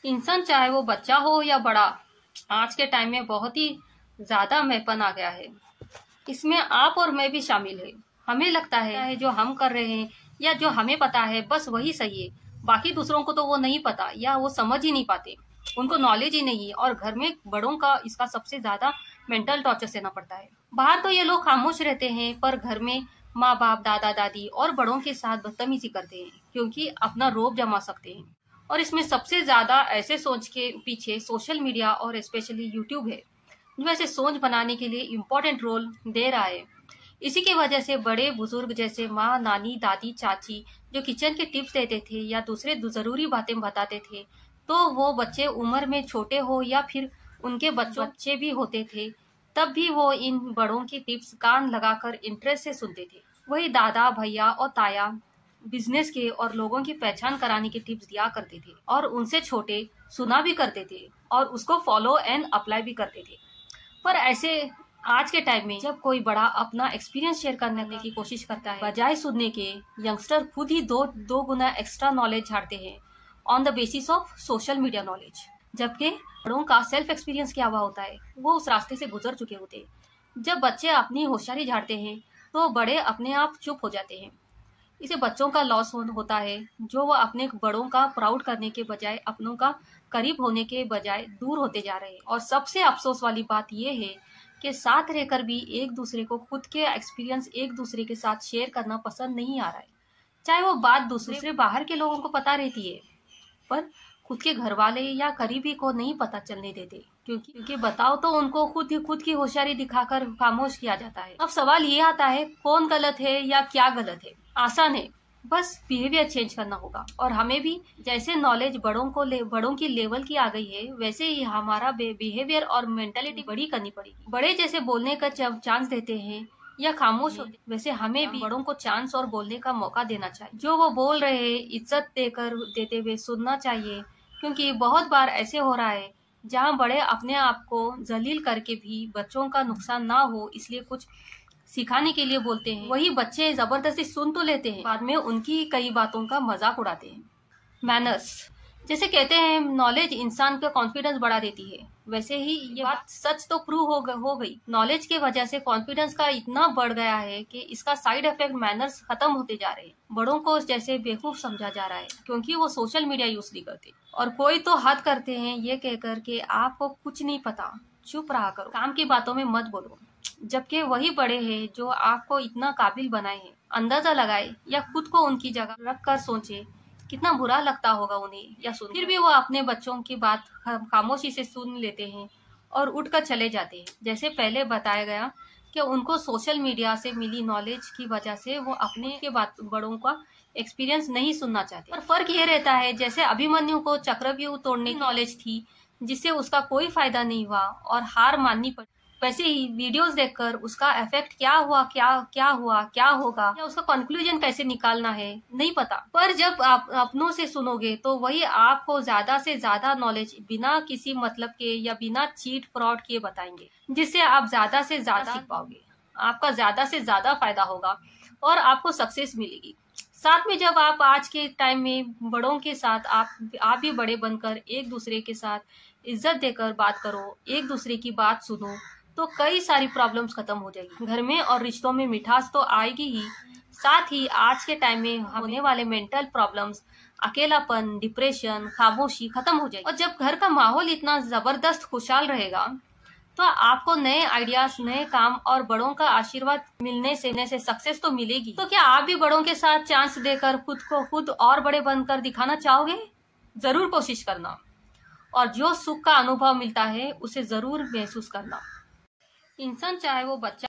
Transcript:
इंसान चाहे वो बच्चा हो या बड़ा, आज के टाइम में बहुत ही ज्यादा मैपन आ गया है। इसमें आप और मैं भी शामिल है। हमें लगता है जो हम कर रहे हैं या जो हमें पता है बस वही सही है। बाकी दूसरों को तो वो नहीं पता या वो समझ ही नहीं पाते, उनको नॉलेज ही नहीं है। और घर में बड़ों का इसका सबसे ज्यादा मेंटल टॉर्चर सहना पड़ता है। बाहर तो ये लोग खामोश रहते हैं, पर घर में माँ बाप, दादा दादी और बड़ों के साथ बदतमीजी करते हैं, क्योंकि अपना रोब जमा सकते हैं। और इसमें सबसे ज्यादा ऐसे सोच के पीछे सोशल मीडिया और स्पेशली यूट्यूब है, जो ऐसे सोच बनाने के लिए इम्पोर्टेंट रोल दे रहा है। इसी की वजह से बड़े बुजुर्ग जैसे माँ, नानी, दादी, चाची जो किचन के टिप्स देते थे या दूसरे जरूरी बातें बताते थे, तो वो बच्चे उम्र में छोटे हो या फिर उनके बच्चे भी होते थे, तब भी वो इन बड़ों की टिप्स कान लगाकर इंटरेस्ट से सुनते थे। वही दादा, भैया और ताया बिजनेस के और लोगों की पहचान कराने के टिप्स दिया करते थे, और उनसे छोटे सुना भी करते थे और उसको फॉलो एंड अप्लाई भी करते थे। पर ऐसे आज के टाइम में जब कोई बड़ा अपना एक्सपीरियंस शेयर करने की कोशिश करता है, बजाय सुनने के यंगस्टर खुद ही दो गुना एक्स्ट्रा नॉलेज झाड़ते हैं on the basis of social media knowledge. जबकि बड़ों का सेल्फ एक्सपीरियंस क्या हुआ होता है, वो उस रास्ते से गुजर चुके होते हैं। जब बच्चे अपनी होशियारी झाड़ते हैं तो बड़े अपने आप चुप हो जाते हैं। इसे बच्चों का लॉस होता है, जो वो अपने बड़ों का प्राउड करने के बजाय अपनों का करीब होने के बजाय दूर होते जा रहे हैं। और सबसे अफसोस वाली बात यह है कि साथ रहकर भी एक दूसरे को खुद के एक्सपीरियंस एक दूसरे के साथ शेयर करना पसंद नहीं आ रहा है। चाहे वो बात दूसरे बाहर के लोगों को पता रहती है, पर खुद के घर वाले या करीबी को नहीं पता चलने देते, क्योंकि बताओ तो उनको खुद की होशियारी दिखाकर खामोश किया जाता है। अब सवाल ये आता है, कौन गलत है या क्या गलत है? आसान है, बस बिहेवियर चेंज करना होगा। और हमें भी जैसे नॉलेज बड़ों की लेवल की आ गई है, वैसे ही हमारा बिहेवियर और मेंटालिटी बड़ी करनी पड़ेगी। बड़े जैसे बोलने का चांस देते हैं या खामोश होते, वैसे हमें भी बड़ों को चांस और बोलने का मौका देना चाहिए। जो वो बोल रहे हैं इज्जत देते हुए सुनना चाहिए, क्योंकि बहुत बार ऐसे हो रहा है जहाँ बड़े अपने आप को जलील करके भी बच्चों का नुकसान ना हो इसलिए कुछ सिखाने के लिए बोलते हैं। वही बच्चे जबरदस्ती सुन तो लेते हैं, बाद में उनकी कई बातों का मजाक उड़ाते हैं। मैनर्स, जैसे कहते हैं नॉलेज इंसान का कॉन्फिडेंस बढ़ा देती है, वैसे ही ये बात सच तो प्रूव हो गई। नॉलेज के वजह से कॉन्फिडेंस का इतना बढ़ गया है कि इसका साइड इफेक्ट मैनर्स खत्म होते जा रहे हैं। बड़ों को जैसे बेवकूफ समझा जा रहा है, क्योंकि वो सोशल मीडिया यूज नहीं करते। और कोई तो हद करते हैं ये कहकर के आपको कुछ नहीं पता, चुप रहा करो, काम की बातों में मत बोलो। जबकि वही बड़े हैं जो आपको इतना काबिल बनाए हैं। अंदाजा लगाए या खुद को उनकी जगह रख कर सोचे, कितना बुरा लगता होगा उन्हें या सुन। फिर भी वो अपने बच्चों की बात खामोशी से सुन लेते हैं और उठकर चले जाते हैं। जैसे पहले बताया गया कि उनको सोशल मीडिया से मिली नॉलेज की वजह से वो अपने के बड़ों का एक्सपीरियंस नहीं सुनना चाहते। पर फर्क ये रहता है, जैसे अभिमन्यु को चक्रव्यूह तोड़ने की नॉलेज थी जिससे उसका कोई फायदा नहीं हुआ और हार माननी पड़ी, वैसे ही वीडियोस देखकर उसका इफेक्ट क्या हुआ, क्या होगा या उसका कंक्लूजन कैसे निकालना है नहीं पता। पर जब आप अपनों से सुनोगे तो वही आपको ज्यादा से ज्यादा नॉलेज बिना किसी मतलब के या बिना चीट फ्रॉड किए बताएंगे, जिससे आप ज्यादा से ज्यादा सीख पाओगे, आपका ज्यादा से ज्यादा फायदा होगा और आपको सक्सेस मिलेगी। साथ में जब आप आज के टाइम में बड़ों के साथ आप भी बड़े बनकर एक दूसरे के साथ इज्जत देकर बात करो, एक दूसरे की बात सुनो, तो कई सारी प्रॉब्लम्स खत्म हो जाएगी। घर में और रिश्तों में मिठास तो आएगी ही, साथ ही आज के टाइम में होने वाले मेंटल प्रॉब्लम्स, अकेलापन, डिप्रेशन, खामोशी खत्म हो जाएगी। और जब घर का माहौल इतना जबरदस्त खुशहाल रहेगा तो आपको नए आइडियाज, नए काम और बड़ों का आशीर्वाद मिलने से सक्सेस तो मिलेगी। तो क्या आप भी बड़ों के साथ चांस देकर खुद और बड़े बनकर दिखाना चाहोगे? जरूर कोशिश करना, और जो सुख का अनुभव मिलता है उसे जरूर महसूस करना। इंसान चाहे वो बच्चा